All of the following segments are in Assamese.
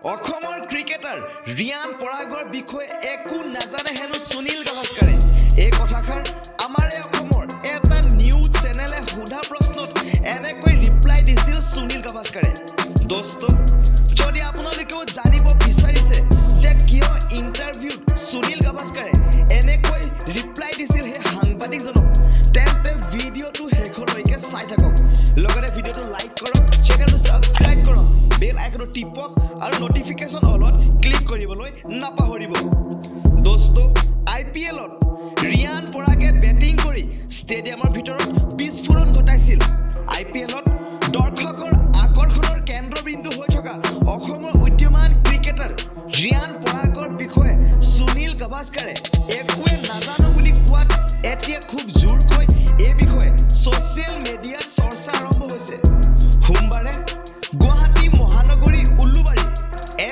অসমৰ ক্ৰিকেটাৰ ৰিয়ান পৰাগৰ বিষয়ে একো নাজানে হেনো সুনীল গাভাস্কাৰে। এই কথাষাৰ আমাৰ অসমৰ এটা নিউজ চেনেলে সোধা প্ৰশ্নত এনেকৈ ৰিপ্লাই দিছিল সুনীল গাভাস্কাৰে। দোস্ত, যদি আপোনালোকেও জানিব বিচাৰিছে যে কিয় ইণ্টাৰভিউত সুনীল গাভাস্কাৰে এনেকৈ ৰিপ্লাই দিছিল সেই সাংবাদিকজনক, তেন্তে ভিডিঅ'টো শেষলৈকে চাই থাকক। লগতে ভিডিঅ'টো লাইক কৰক, চেনেলটো ছাবস্ক্ৰাইব কৰক, বেল আইকনটো টিপক আৰু নটিফিকেশ্যন অলত ক্লিক কৰিবলৈ নাপাহৰিব। দোস্ত, IPLত ৰিয়ান পৰাগে বেটিং কৰি ষ্টেডিয়ামৰ ভিতৰত বিস্ফোৰণ ঘটাইছিল। IPLত দৰ্শকৰ আকৰ্ষণৰ কেন্দ্ৰবিন্দু হৈ থকা অসমৰ উদীয়মান ক্ৰিকেটাৰ ৰিয়ান পৰাগৰ বিষয়ে সুনীল গাভাস্কাৰে একোৱে নাজানো বুলি কোৱাত এতিয়া খুব জোৰকৈ এই বিষয়ে ছ'চিয়েল মিডিয়াত চৰ্চা আৰম্ভ হৈছে। সোমবাৰে গুৱাহাটী মহানগৰী উলুবাৰী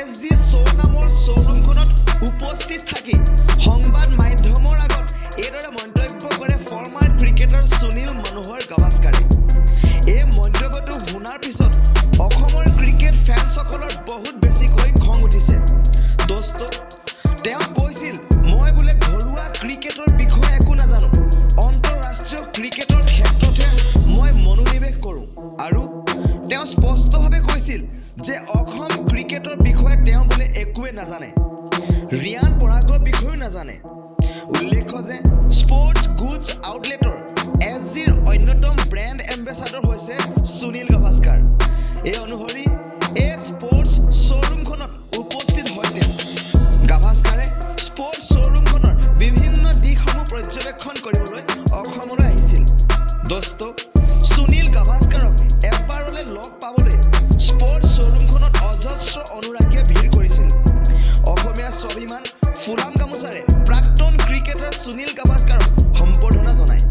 SG শ্ব' নামৰ শ্ব'ৰুমখনত উপস্থিত থাকি সংবাদ মাধ্যমৰ আগত এইদৰে মন্তব্য কৰে ফৰ্মাৰ ক্ৰিকেটাৰ সুনীল মনোহৰ গাভাস্কাৰে। এই মন্তব্যটো শুনাৰ পিছত অসমৰ ক্ৰিকেট ফেন্সসকলৰ বহুত বেছিকৈ খং উঠিছে। দোস্ত, তেওঁ কৈছিল, মই বোলে ঘৰুৱা ক্ৰিকেটৰ বিষয়ে একো নাজানো, আন্তঃৰাষ্ট্ৰীয় ক্ৰিকেটৰ ক্ষেত্ৰতহে মই মনোনিৱেশ কৰোঁ। আৰু তেওঁ স্পষ্টভাৱে কৈছিল যে অসম ক্ৰিকেটৰ বিষয়ে তেওঁ বোলে একোৱে নাজানে, ৰিয়ান পৰাগৰ বিষয়েও নাজানে। উল্লেখ্য যে স্পৰ্টছ গুডছ আউটলেটৰ SGৰ অন্যতম ব্ৰেণ্ড এম্বেচাডৰ হৈছে সুনীল গাভাস্কাৰ। এই অনুসৰি এই স্পৰ্টছ শ্ব'ৰুমখনত উপস্থিত হয় তেওঁ। গাভাস্কাৰে স্পৰ্টছ শ্ব'ৰুমখনৰ বিভিন্ন দিশসমূহ পৰ্যবেক্ষণ কৰিবলৈ অসমলৈ আহিছিল। দোস্ত, সুনীল গাভাস্কাৰক এবাৰলৈ লগ পাবলৈ স্পৰ্টছ শ্ব'ৰুমখনত অজস্ৰ অনুৰাগীয়ে ভিৰ কৰিছিল। অসমীয়া স্বাভিমান ফুলাম গামোচাৰে প্ৰাক্তন ক্ৰিকেটাৰ সুনীল গাভাস্কাৰক সম্বৰ্ধনা জনায়।